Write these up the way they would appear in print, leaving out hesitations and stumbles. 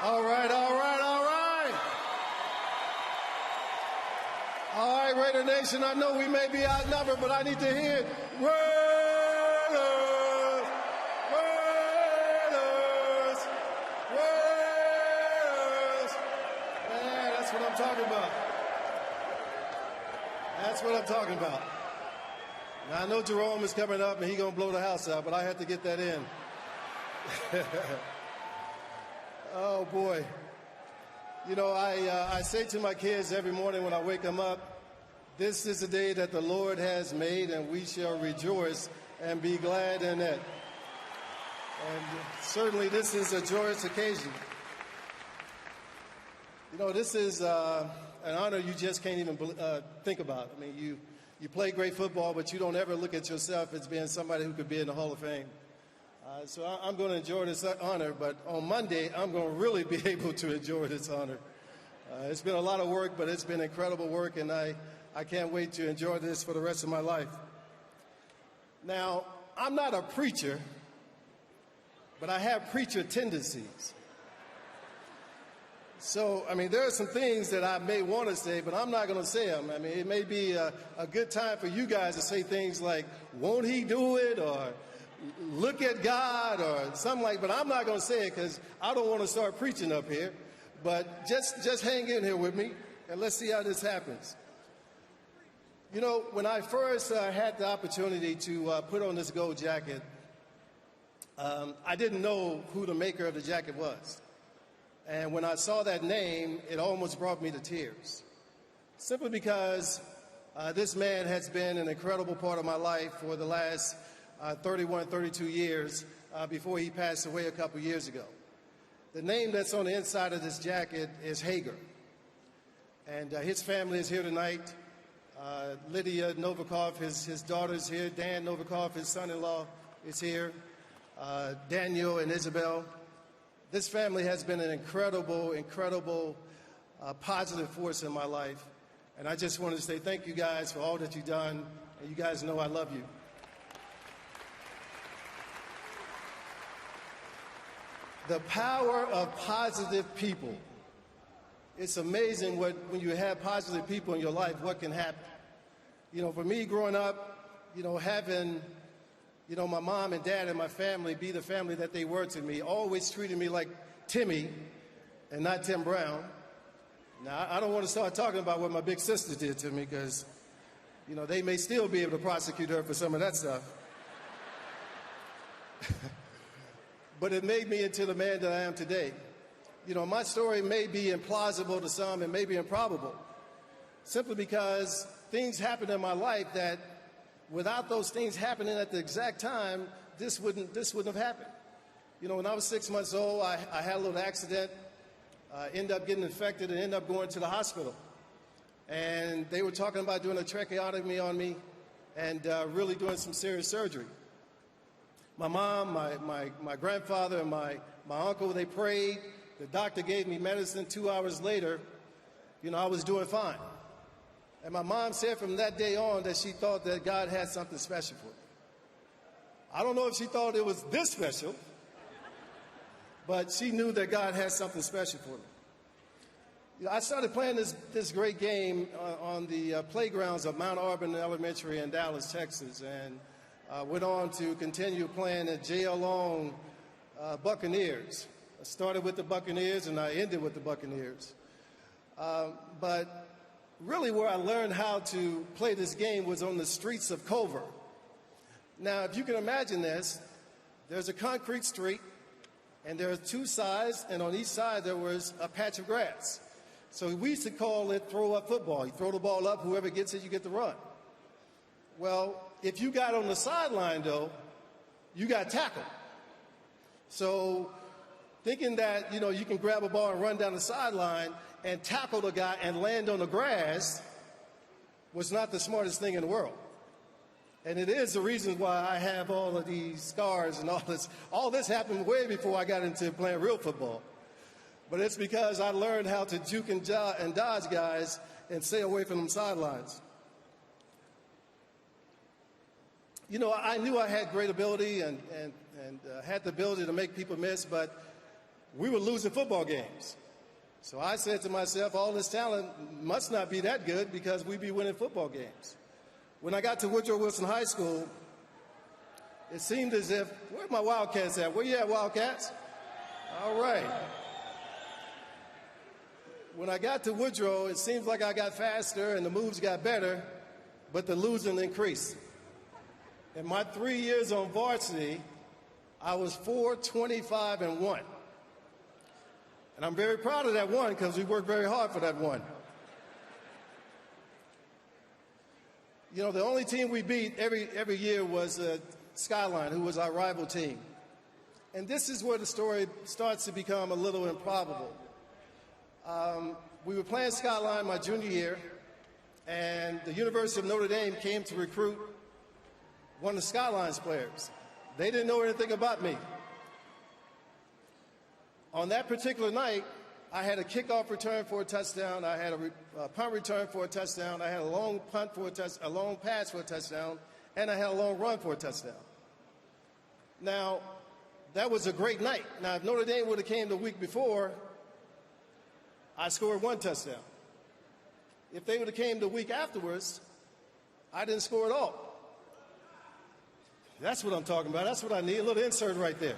All right, all right, all right. All right, Raider Nation, I know we may be outnumbered, but I need to hear it. Raiders! Raiders! Raiders! Man, that's what I'm talking about. That's what I'm talking about. Now, I know Jerome is coming up and he's going to blow the house out, but I had to get that in. Oh, boy. You know, I say to my kids every morning when I wake them up, this is the day that the Lord has made, and we shall rejoice and be glad in it. And certainly this is a joyous occasion. You know, this is an honor you just can't even think about. I mean, you play great football, but you don't ever look at yourself as being somebody who could be in the Hall of Fame. So I'm going to enjoy this honor, but on Monday, I'm going to really be able to enjoy this honor. It's been a lot of work, but it's been incredible work, and I can't wait to enjoy this for the rest of my life. Now, I'm not a preacher, but I have preacher tendencies. So, I mean, there are some things that I may want to say, but I'm not going to say them. I mean, it may be a good time for you guys to say things like, won't he do it, or look at God, or something like, but I'm not going to say it because I don't want to start preaching up here. But just hang in here with me, and let's see how this happens. You know, when I first had the opportunity to put on this gold jacket, I didn't know who the maker of the jacket was. And when I saw that name, it almost brought me to tears. Simply because this man has been an incredible part of my life for the last 31, 32 years before he passed away a couple years ago. The name that's on the inside of this jacket is Hager. And his family is here tonight. Lydia Novikov, his daughter's here. Dan Novikov, his son-in-law, is here. Daniel and Isabel. This family has been an incredible, incredible positive force in my life. And I just wanted to say thank you guys for all that you've done. And you guys know I love you. The power of positive people. It's amazing when you have positive people in your life, what can happen. You know, for me growing up, you know, having, you know, my mom and dad and my family be the family that they were to me, always treated me like Timmy and not Tim Brown. Now, I don't want to start talking about what my big sister did to me because, you know, they may still be able to prosecute her for some of that stuff. But it made me into the man that I am today. You know, my story may be implausible to some and maybe improbable, simply because things happened in my life that without those things happening at the exact time, this wouldn't have happened. You know, when I was 6 months old, I had a little accident, ended up getting infected and ended up going to the hospital. And they were talking about doing a tracheotomy on me and really doing some serious surgery. My mom, my grandfather, and my uncle, they prayed. The doctor gave me medicine. 2 hours later, you know, I was doing fine. And my mom said from that day on that she thought that God had something special for me. I don't know if she thought it was this special, but she knew that God had something special for me. You know, I started playing this great game on the playgrounds of Mount Auburn Elementary in Dallas, Texas, and went on to continue playing at J.L. Long Buccaneers. I started with the Buccaneers and I ended with the Buccaneers. But really where I learned how to play this game was on the streets of Culver. Now, if you can imagine this, there's a concrete street and there are two sides, and on each side there was a patch of grass. So we used to call it throw-up football. You throw the ball up, whoever gets it, you get the run. Well, if you got on the sideline, though, you got tackled. So thinking that, you know, you can grab a ball and run down the sideline and tackle the guy and land on the grass was not the smartest thing in the world. And it is the reason why I have all of these scars and all this. All this happened way before I got into playing real football. But it's because I learned how to juke and dodge guys and stay away from them sidelines. You know, I knew I had great ability and had the ability to make people miss, but we were losing football games. So I said to myself, all this talent must not be that good because we'd be winning football games. When I got to Woodrow Wilson High School, it seemed as if, where my Wildcats at? Where you at, Wildcats? All right. When I got to Woodrow, it seems like I got faster and the moves got better, but the losing increased. In my 3 years on varsity, I was 4-25-1. And I'm very proud of that one because we worked very hard for that one. You know, the only team we beat every year was Skyline, who was our rival team. And this is where the story starts to become a little improbable. We were playing Skyline my junior year, and the University of Notre Dame came to recruit one of the Skyline's players. They didn't know anything about me. On that particular night, I had a kickoff return for a touchdown. I had a punt return for a touchdown. I had a long punt for a long pass for a touchdown, and I had a long run for a touchdown. Now, that was a great night. Now, if Notre Dame would have came the week before, I scored one touchdown. If they would have came the week afterwards, I didn't score at all. That's what I'm talking about. That's what I need. A little insert right there.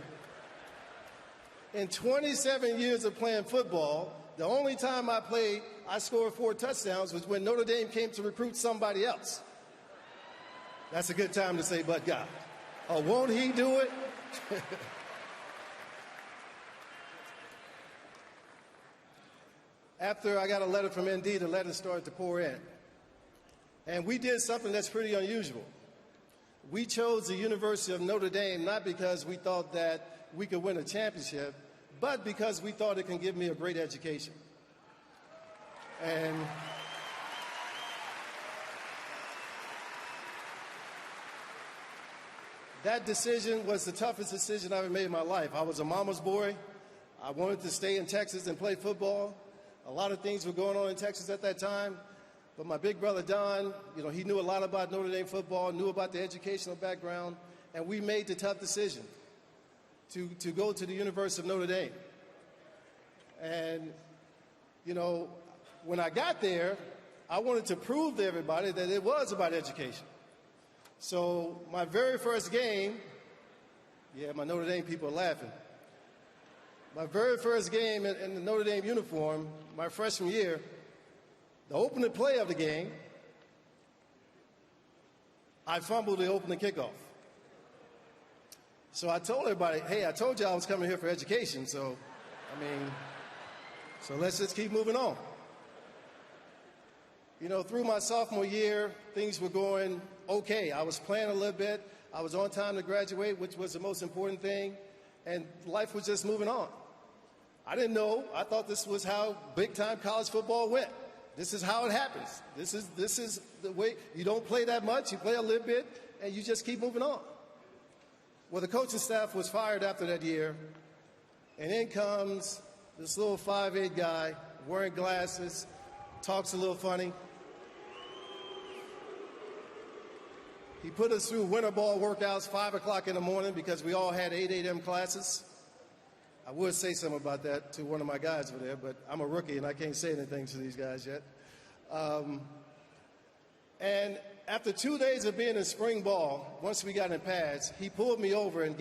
In 27 years of playing football, the only time I scored 4 touchdowns was when Notre Dame came to recruit somebody else. That's a good time to say, but God. Oh, won't he do it? After I got a letter from ND, the letters started to pour in. And we did something that's pretty unusual. We chose the University of Notre Dame not because we thought that we could win a championship, but because we thought it can give me a great education. And that decision was the toughest decision I ever made in my life. I was a mama's boy. I wanted to stay in Texas and play football. A lot of things were going on in Texas at that time. But my big brother, Don, he knew a lot about Notre Dame football, knew about the educational background, and we made the tough decision to go to the University of Notre Dame. And, when I got there, I wanted to prove to everybody that it was about education. So my very first game, yeah, my Notre Dame people are laughing. My very first game in the Notre Dame uniform, my freshman year, the opening play of the game, I fumbled the opening kickoff. So I told everybody, hey, I told you I was coming here for education, so let's just keep moving on. Through my sophomore year, things were going okay. I was playing a little bit. I was on time to graduate, which was the most important thing, and life was just moving on. I didn't know. I thought this was how big-time college football went. This is how it happens. This is the way. You don't play that much. You play a little bit, and you just keep moving on. Well, the coaching staff was fired after that year, and in comes this little 5'8" guy wearing glasses, talks a little funny. He put us through winter ball workouts 5 o'clock in the morning because we all had 8 a.m. classes. I would say something about that to one of my guys over there, but I'm a rookie and I can't say anything to these guys yet. And after 2 days of being in spring ball, once we got in pads, he pulled me over and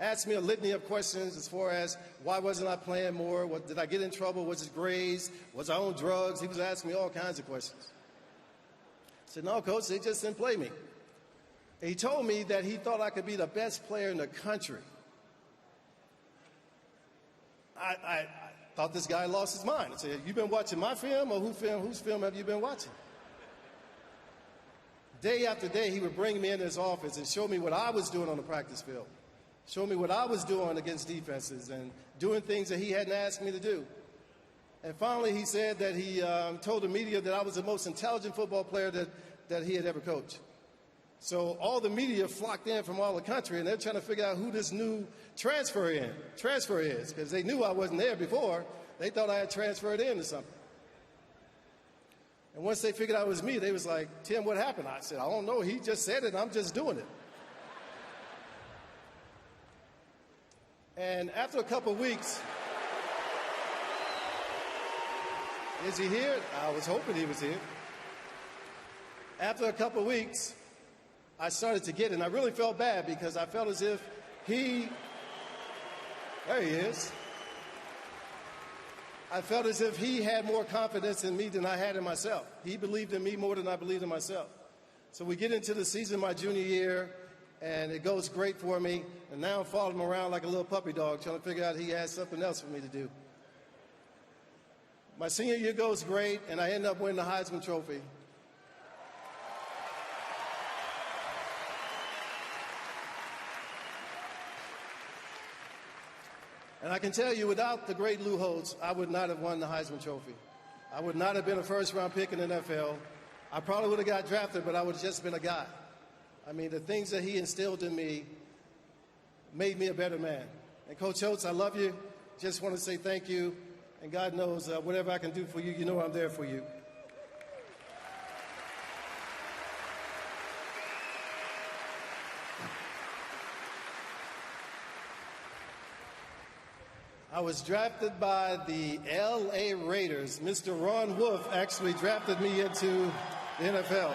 asked me a litany of questions as far as why wasn't I playing more? Did I get in trouble? Was it grades? Was I on drugs? He was asking me all kinds of questions. I said, no, coach, they just didn't play me. And he told me that he thought I could be the best player in the country. I thought this guy lost his mind. I said, you been watching my film or whose film have you been watching? Day after day, he would bring me into his office and show me what I was doing on the practice field, show me what I was doing against defenses and doing things that he hadn't asked me to do. And finally, he said that he told the media that I was the most intelligent football player that he had ever coached. So all the media flocked in from all the country, and they're trying to figure out who this new transfer is, because they knew I wasn't there before. They thought I had transferred in or something. And once they figured out it was me, they was like, Tim, what happened? I said, I don't know. He just said it, and I'm just doing it. And after a couple of weeks, Is he here? I was hoping he was here. After a couple of weeks, I started to get it, and I really felt bad because I felt as if there he is. I felt as if he had more confidence in me than I had in myself. He believed in me more than I believed in myself. So we get into the season my junior year, and it goes great for me. And now I'm following him around like a little puppy dog, trying to figure out he has something else for me to do. My senior year goes great, and I end up winning the Heisman Trophy. And I can tell you, without the great Lou Holtz, I would not have won the Heisman Trophy. I would not have been a first-round pick in the NFL. I probably would have got drafted, but I would have just been a guy. I mean, the things that he instilled in me made me a better man. And Coach Holtz, I love you. Just want to say thank you. And God knows, whatever I can do for you, you know I'm there for you. I was drafted by the L.A. Raiders. Mr. Ron Wolf actually drafted me into the NFL.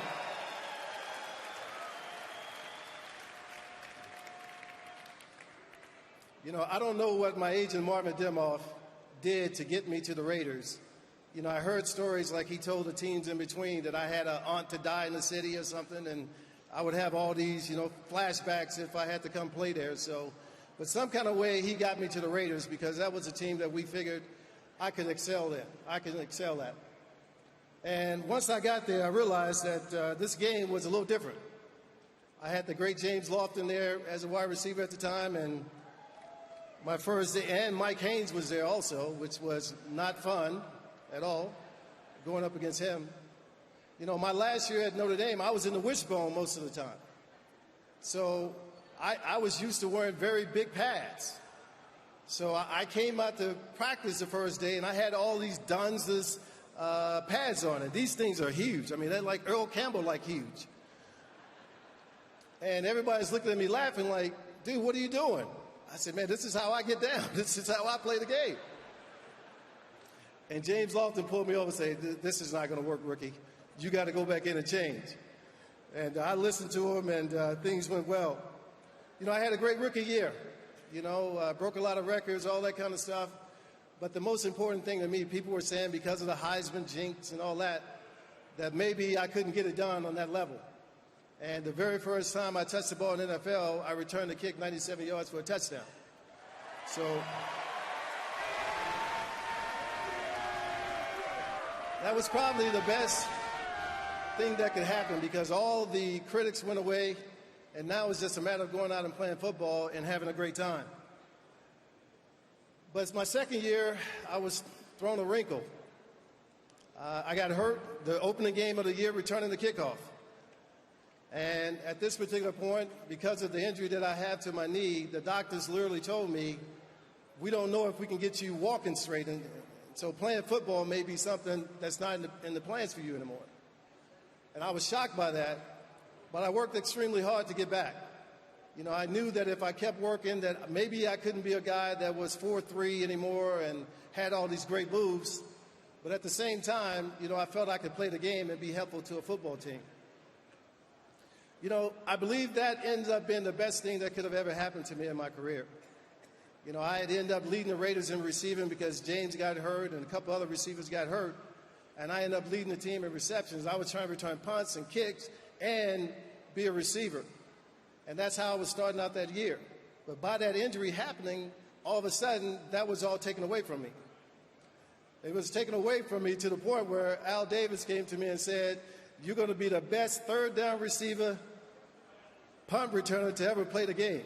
You know, I don't know what my agent Marvin Demoff did to get me to the Raiders. You know, I heard stories like he told the teams in between that I had an aunt to die in the city or something, and I would have all these, flashbacks if I had to come play there. But some kind of way he got me to the Raiders because that was a team that we figured I could excel in. I could excel at. And once I got there, I realized that this game was a little different. I had the great James Lofton there as a wide receiver at the time, and my first day, and Mike Haynes was there also, which was not fun at all, going up against him. You know, my last year at Notre Dame, I was in the wishbone most of the time. So I was used to wearing very big pads. So I came out to practice the first day, and I had all these Dunzas pads on it. These things are huge. I mean, they're like Earl Campbell-like huge. And everybody's looking at me laughing like, dude, what are you doing? I said, man, this is how I get down. This is how I play the game. And James Lofton pulled me over and said, this is not going to work, rookie. You got to go back in and change. And I listened to him, and things went well. You know, I had a great rookie year. You know, broke a lot of records, all that kind of stuff. But the most important thing to me, people were saying because of the Heisman jinx and all that, that maybe I couldn't get it done on that level. And the very first time I touched the ball in the NFL, I returned the kick 97 yards for a touchdown. So that was probably the best thing that could happen because all the critics went away, and now it's just a matter of going out and playing football and having a great time. But it's my second year, I was thrown a wrinkle. I got hurt the opening game of the year returning the kickoff. And at this particular point, because of the injury that I have to my knee, the doctors literally told me, we don't know if we can get you walking straight. And so playing football may be something that's not in the plans for you anymore. And I was shocked by that, but I worked extremely hard to get back. You know, I knew that if I kept working, that maybe I couldn't be a guy that was 4'3" anymore and had all these great moves. But at the same time, you know, I felt I could play the game and be helpful to a football team. You know, I believe that ends up being the best thing that could have ever happened to me in my career. You know, I had ended up leading the Raiders in receiving because James got hurt and a couple other receivers got hurt. And I ended up leading the team in receptions. I was trying to return punts and kicks and be a receiver. And that's how I was starting out that year. But by that injury happening, all of a sudden, that was all taken away from me. It was taken away from me to the point where Al Davis came to me and said, you're going to be the best third down receiver, punt returner to ever play the game.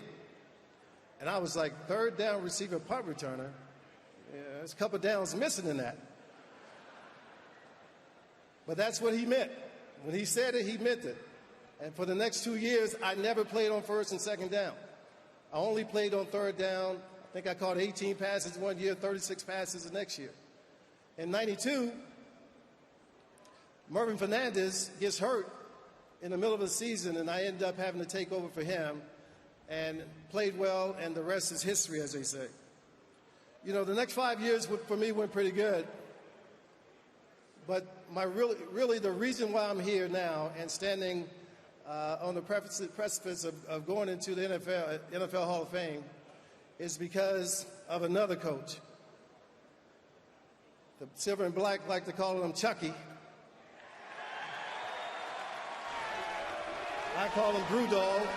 And I was like, third down receiver, punt returner? Yeah, there's a couple downs missing in that. But that's what he meant. When he said it, he meant it. And for the next 2 years, I never played on first and second down. I only played on third down. I think I caught 18 passes one year, 36 passes the next year. In '92, Mervin Fernandez gets hurt in the middle of the season, and I ended up having to take over for him and played well, and the rest is history, as they say. You know, the next 5 years for me went pretty good. But really the reason why I'm here now and standing on the precipice of going into the NFL Hall of Fame is because of another coach. The silver and black like to call him Chucky. I call him Brewdog.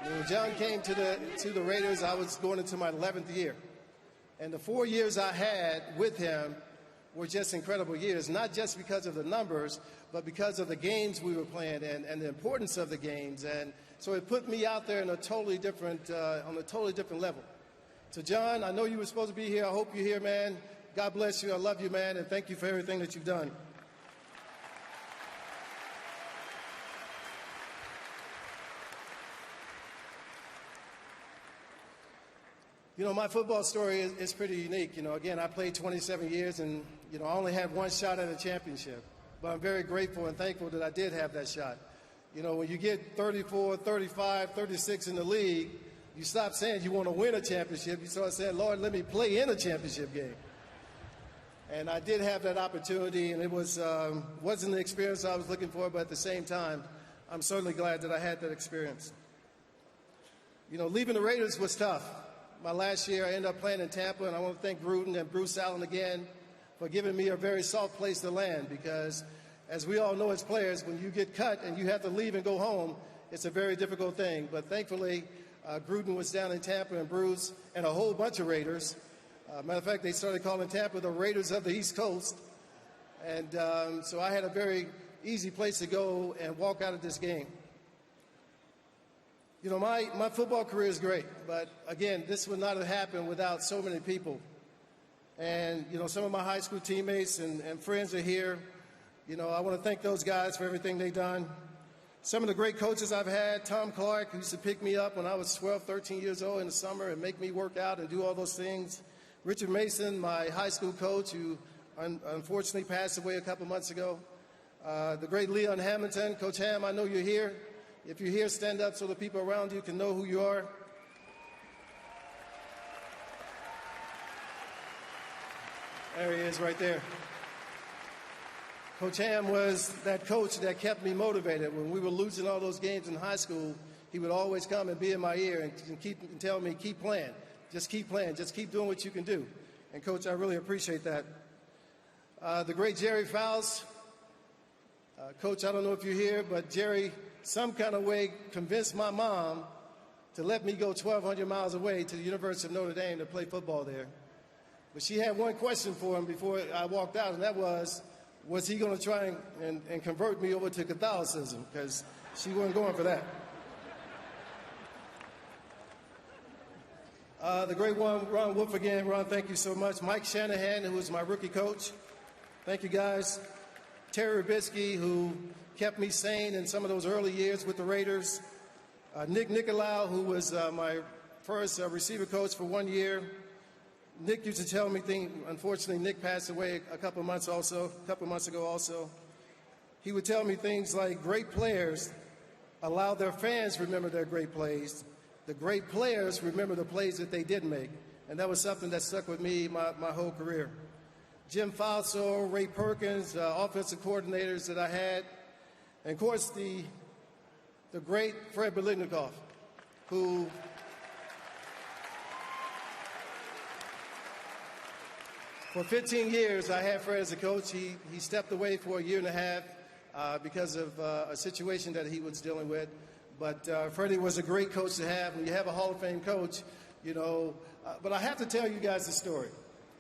When John came to the Raiders, I was going into my 11th year. And the 4 years I had with him were just incredible years, not just because of the numbers, but because of the games we were playing and the importance of the games. And so it put me out there in a totally different, on a totally different level. So, John, I know you were supposed to be here. I hope you're here, man. God bless you. I love you, man, and thank you for everything that you've done. You know, my football story is pretty unique. You know, again, I played 27 years and, you know, I only had one shot at a championship. But I'm very grateful and thankful that I did have that shot. You know, when you get 34, 35, 36 in the league, you stop saying you want to win a championship. You start saying, Lord, let me play in a championship game. And I did have that opportunity, and it wasn't the experience I was looking for, but at the same time, I'm certainly glad that I had that experience. You know, leaving the Raiders was tough. My last year, I ended up playing in Tampa, and I want to thank Gruden and Bruce Allen again for giving me a very soft place to land because, as we all know as players, when you get cut and you have to leave and go home, it's a very difficult thing. But thankfully, Gruden was down in Tampa and Bruce and a whole bunch of Raiders. Matter of fact, they started calling Tampa the Raiders of the East Coast. And so I had a very easy place to go and walk out of this game. You know, my football career is great, but again, this would not have happened without so many people. And, you know, some of my high school teammates and friends are here. You know, I want to thank those guys for everything they've done. Some of the great coaches I've had, Tom Clark, who used to pick me up when I was 12, 13 years old in the summer and make me work out and do all those things. Richard Mason, my high school coach, who unfortunately passed away a couple months ago. The great Leon Hamilton. Coach Ham, I know you're here. If you're here, stand up so the people around you can know who you are. There he is right there. Coach Ham was that coach that kept me motivated. When we were losing all those games in high school, he would always come and be in my ear and tell me, keep playing. Just keep playing. Just keep doing what you can do. And, Coach, I really appreciate that. The great Jerry Fowles. Coach, I don't know if you're here, but Jerry, some kind of way, convinced my mom to let me go 1,200 miles away to the University of Notre Dame to play football there. But she had one question for him before I walked out, and that was he going to try and convert me over to Catholicism? Because she wasn't going for that. The great one, Ron Wolf again. Ron, thank you so much. Mike Shanahan, who was my rookie coach. Thank you, guys. Terry Rubisky, who kept me sane in some of those early years with the Raiders. Nick Nicolau, who was my first receiver coach for 1 year. Nick used to tell me things. Unfortunately, Nick passed away a couple months ago also. He would tell me things like great players allow their fans remember their great plays. The great players remember the plays that they did make. And that was something that stuck with me my whole career. Jim Falso, Ray Perkins, offensive coordinators that I had. And, of course, the great Fred Biletnikoff, who for 15 years I had Fred as a coach. He stepped away for a year and a half because of a situation that he was dealing with. But Freddie was a great coach to have. When you have a Hall of Fame coach, you know. But I have to tell you guys the story.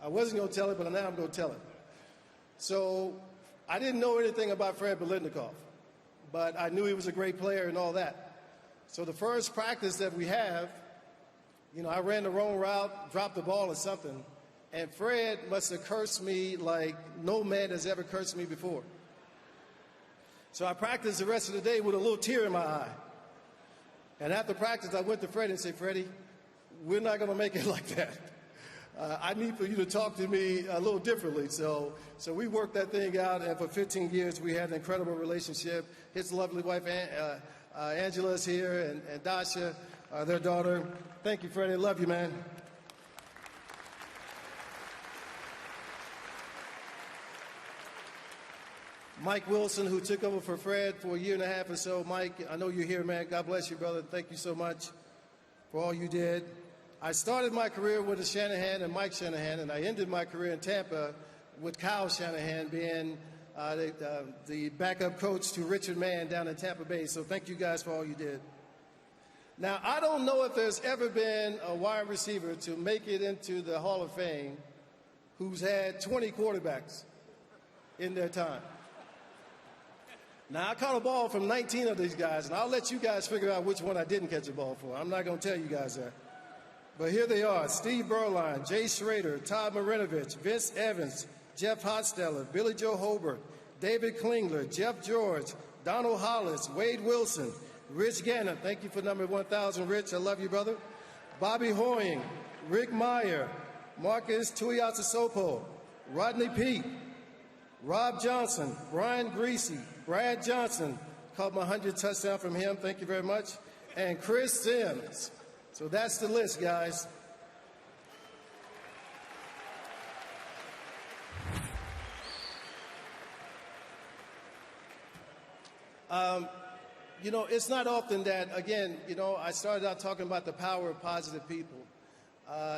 I wasn't going to tell it, but now I'm going to tell it. So I didn't know anything about Fred Biletnikoff, but I knew he was a great player and all that. So the first practice that we have, you know, I ran the wrong route, dropped the ball or something, and Fred must have cursed me like no man has ever cursed me before. So I practiced the rest of the day with a little tear in my eye. And after practice, I went to Freddie and said, Freddie, we're not going to make it like that. I need for you to talk to me a little differently. So we worked that thing out, and for 15 years we had an incredible relationship. His lovely wife, Angela, is here, and Dasha, their daughter. Thank you, Freddie. Love you, man. Mike Wilson, who took over for Fred for a year and a half or so. Mike, I know you're here, man. God bless you, brother. Thank you so much for all you did. I started my career with Shanahan and Mike Shanahan, and I ended my career in Tampa with Kyle Shanahan being the backup coach to Richard Mann down in Tampa Bay. So thank you guys for all you did. Now, I don't know if there's ever been a wide receiver to make it into the Hall of Fame who's had 20 quarterbacks in their time. Now, I caught a ball from 19 of these guys, and I'll let you guys figure out which one I didn't catch a ball for. I'm not going to tell you guys that. But here they are: Steve Berline, Jay Schrader, Todd Marinovich, Vince Evans, Jeff Hostetler, Billy Joe Hobart, David Klingler, Jeff George, Donald Hollis, Wade Wilson, Rich Gannon. Thank you for number 1,000, Rich. I love you, brother. Bobby Hoying, Rick Meyer, Marcus Tuiasosopo, Rodney Peete, Rob Johnson, Brian Greasy, Brad Johnson. Caught my 100th touchdown from him. Thank you very much. And Chris Sims. So that's the list, guys. You know, it's not often that, again, you know, I started out talking about the power of positive people.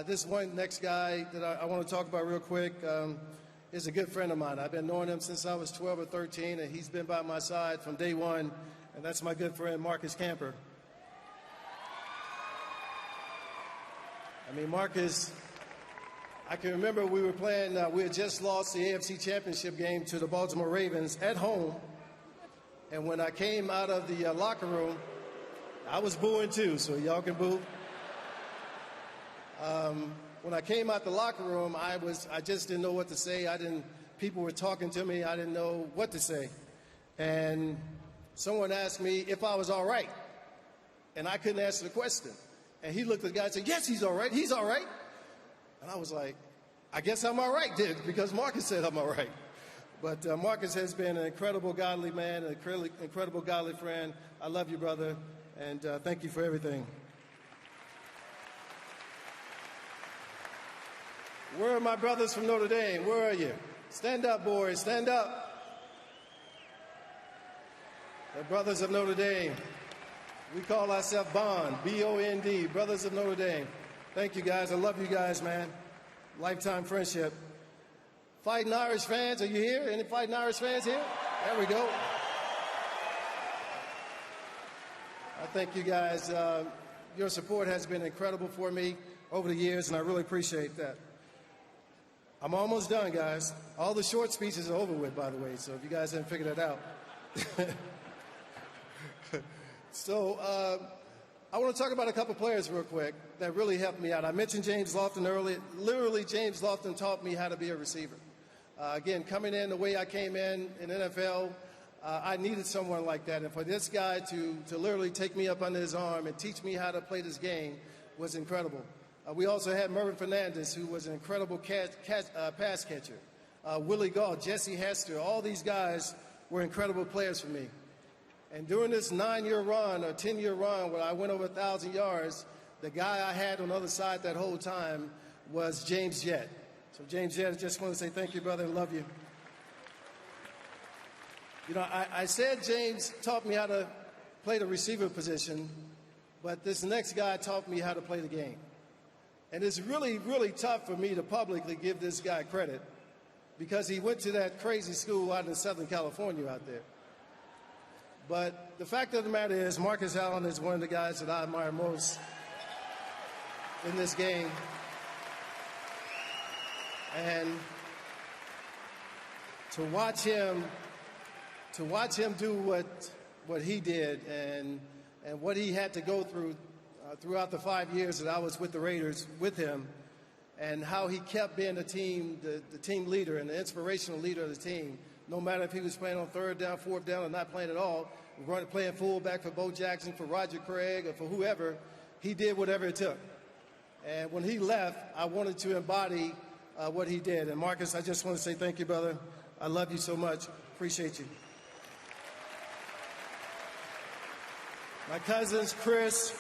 This one next guy that I want to talk about real quick is a good friend of mine. I've been knowing him since I was 12 or 13, and he's been by my side from day one, and that's my good friend, Marcus Camper. I mean, Marcus, I can remember we were playing, we had just lost the AFC Championship game to the Baltimore Ravens at home. And when I came out of the locker room, I was booing too, so y'all can boo. When I came out the locker room, I just didn't know what to say. People were talking to me. I didn't know what to say. And someone asked me if I was all right. And I couldn't answer the question. And he looked at the guy and said, yes, he's all right. He's all right. And I was like, I guess I'm all right, because Marcus said I'm all right. But Marcus has been an incredible godly man, an incredible godly friend. I love you, brother, and thank you for everything. Where are my brothers from Notre Dame? Where are you? Stand up, boys. Stand up. The brothers of Notre Dame. We call ourselves Bond, B-O-N-D, Brothers of Notre Dame. Thank you, guys. I love you guys, man. Lifetime friendship. Fighting Irish fans, are you here? Any Fighting Irish fans here? There we go. I thank you guys. Your support has been incredible for me over the years, and I really appreciate that. I'm almost done, guys. All the short speeches are over with, by the way, so if you guys haven't figured that out. So I want to talk about a couple players real quick that really helped me out. I mentioned James Lofton earlier. Literally, James Lofton taught me how to be a receiver. Again, coming in the way I came in NFL, I needed someone like that. And for this guy to literally take me up under his arm and teach me how to play this game was incredible. We also had Mervin Fernandez, who was an incredible pass catcher. Willie Gault, Jesse Hester, all these guys were incredible players for me. And during this 9-year run or 10-year run where I went over 1,000 yards, the guy I had on the other side that whole time was James Jett. So James Jett, I just want to say thank you, brother, and love you. You know, I said James taught me how to play the receiver position, but this next guy taught me how to play the game. And it's really, really tough for me to publicly give this guy credit because he went to that crazy school out in Southern California out there. But the fact of the matter is, Marcus Allen is one of the guys that I admire most in this game. And to watch him do what he did and what he had to go through throughout the 5 years that I was with the Raiders with him, and how he kept being the team leader and the inspirational leader of the team, no matter if he was playing on third down, fourth down, or not playing at all, playing fullback for Bo Jackson, for Roger Craig, or for whoever, he did whatever it took. And when he left, I wanted to embody what he did. And Marcus, I just want to say thank you, brother. I love you so much. Appreciate you. My cousins, Chris,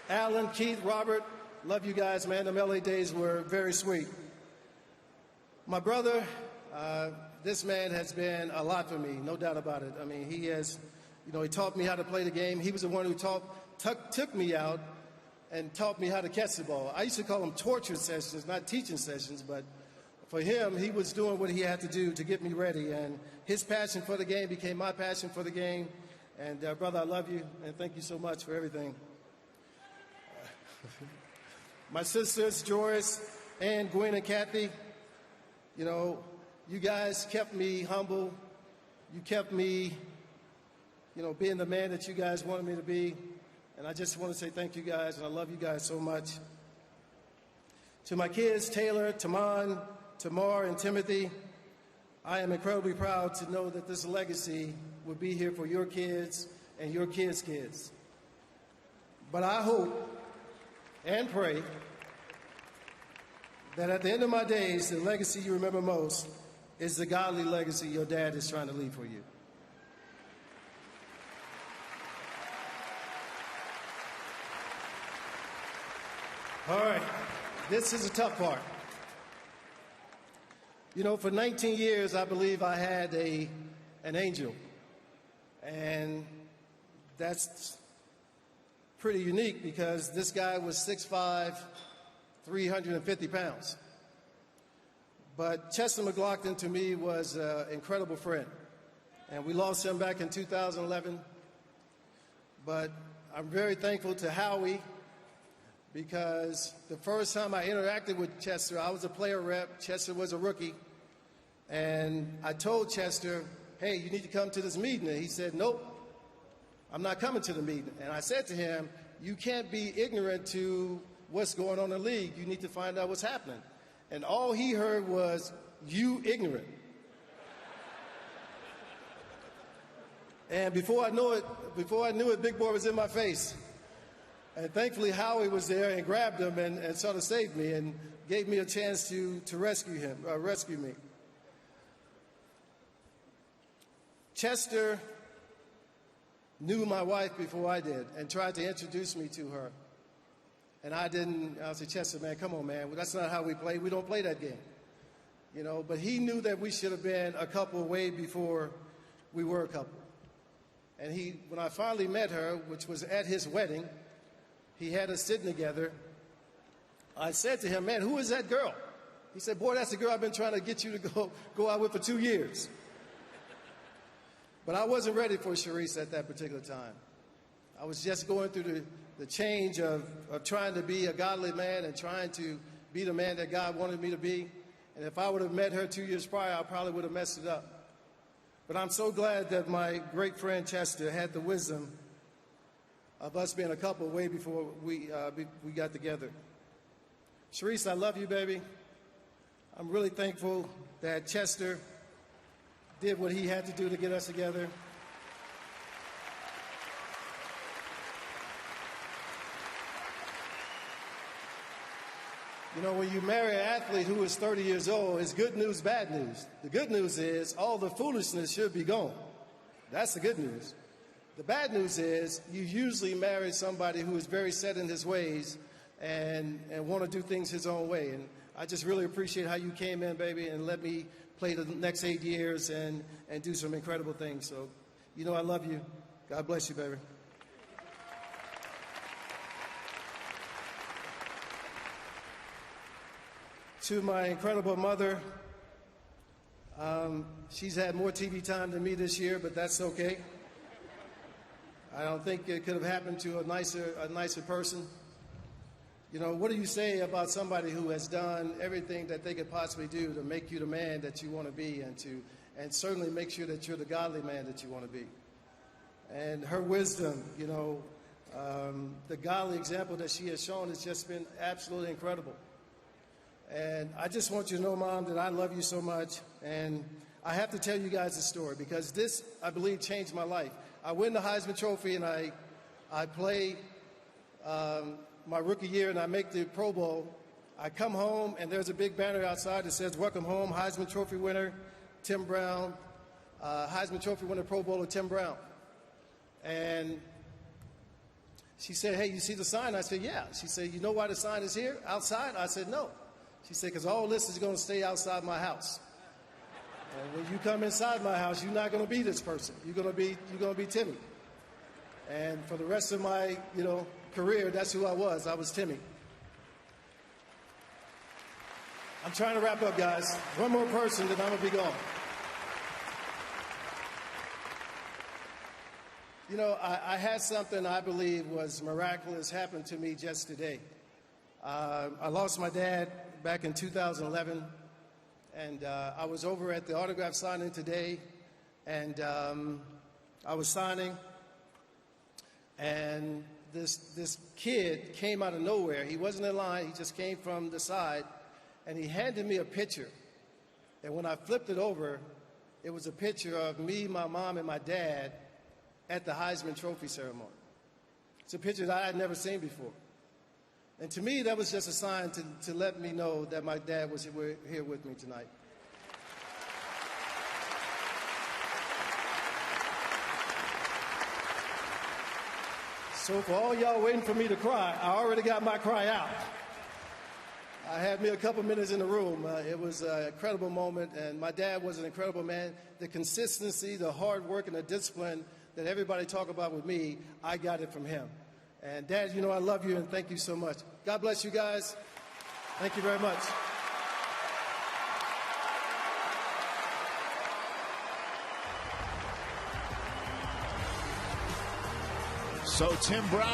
Alan, Keith, Robert, love you guys, man. The LA days were very sweet. My brother, This man has been a lot for me, no doubt about it. I mean, he has, he taught me how to play the game. He was the one who took me out and taught me how to catch the ball. I used to call them torture sessions, not teaching sessions, but for him, he was doing what he had to do to get me ready. And his passion for the game became my passion for the game. And brother, I love you, and thank you so much for everything. My sisters, Joyce, Ann, Gwen, and Kathy, you guys kept me humble. You kept me, being the man that you guys wanted me to be. And I just want to say thank you guys, and I love you guys so much. To my kids, Taylor, Taman, Tamar, and Timothy, I am incredibly proud to know that this legacy will be here for your kids and your kids' kids. But I hope and pray that at the end of my days, the legacy you remember most is the godly legacy your dad is trying to leave for you. All right, this is a tough part. For 19 years, I believe I had an angel. And that's pretty unique because this guy was 6'5", 350 pounds. But Chester McLaughlin, to me, was an incredible friend. And we lost him back in 2011. But I'm very thankful to Howie because the first time I interacted with Chester, I was a player rep. Chester was a rookie. And I told Chester, hey, you need to come to this meeting. And he said, nope, I'm not coming to the meeting. And I said to him, you can't be ignorant to what's going on in the league. You need to find out what's happening. And all he heard was, you ignorant. And before I knew it, Big Boy was in my face. And thankfully, Howie was there and grabbed him and sort of saved me and gave me a chance to rescue me. Chester knew my wife before I did and tried to introduce me to her. And I said, Chester, man, come on, man. Well, that's not how we play. We don't play that game. But he knew that we should have been a couple way before we were a couple. And when I finally met her, which was at his wedding, he had us sitting together. I said to him, man, who is that girl? He said, boy, that's the girl I've been trying to get you to go out with for 2 years. But I wasn't ready for Sharice at that particular time. I was just going through the change of trying to be a godly man and trying to be the man that God wanted me to be. And if I would have met her 2 years prior, I probably would have messed it up. But I'm so glad that my great friend Chester had the wisdom of us being a couple way before we got together. Sharice, I love you, baby. I'm really thankful that Chester did what he had to do to get us together. When you marry an athlete who is 30 years old, it's good news, bad news. The good news is all the foolishness should be gone. That's the good news. The bad news is you usually marry somebody who is very set in his ways and want to do things his own way. And I just really appreciate how you came in, baby, and let me play the next 8 years and do some incredible things. So, I love you. God bless you, baby. To my incredible mother, she's had more TV time than me this year, but that's okay. I don't think it could have happened to a nicer person. What do you say about somebody who has done everything that they could possibly do to make you the man that you want to be and certainly make sure that you're the godly man that you want to be? And her wisdom, the godly example that she has shown has just been absolutely incredible. And I just want you to know, Mom, that I love you so much. And I have to tell you guys a story because this, I believe, changed my life. I win the Heisman Trophy and I play my rookie year and I make the Pro Bowl. I come home and there's a big banner outside that says, welcome home, Heisman Trophy winner, Tim Brown, Heisman Trophy winner, Pro Bowler, Tim Brown. And she said, hey, you see the sign? I said, yeah. She said, you know why the sign is here outside? I said, no. She said, because all this is going to stay outside my house. And when you come inside my house, you're not going to be this person. You're going to be Timmy. And for the rest of my, career, that's who I was. I was Timmy. I'm trying to wrap up, guys. One more person, then I'm going to be gone. I had something I believe was miraculous happen to me just today. I lost my dad back in 2011, and I was over at the autograph signing today, and I was signing, and this kid came out of nowhere. He wasn't in line. He just came from the side, and he handed me a picture. And when I flipped it over, it was a picture of me, my mom, and my dad at the Heisman Trophy ceremony. It's a picture that I had never seen before. And to me, that was just a sign to let me know that my dad was here with me tonight. So for all y'all waiting for me to cry, I already got my cry out. I had me a couple minutes in the room. It was an incredible moment, and my dad was an incredible man. The consistency, the hard work, and the discipline that everybody talk about with me, I got it from him. And Dad, I love you and thank you so much. God bless you guys. Thank you very much. So Tim Brown.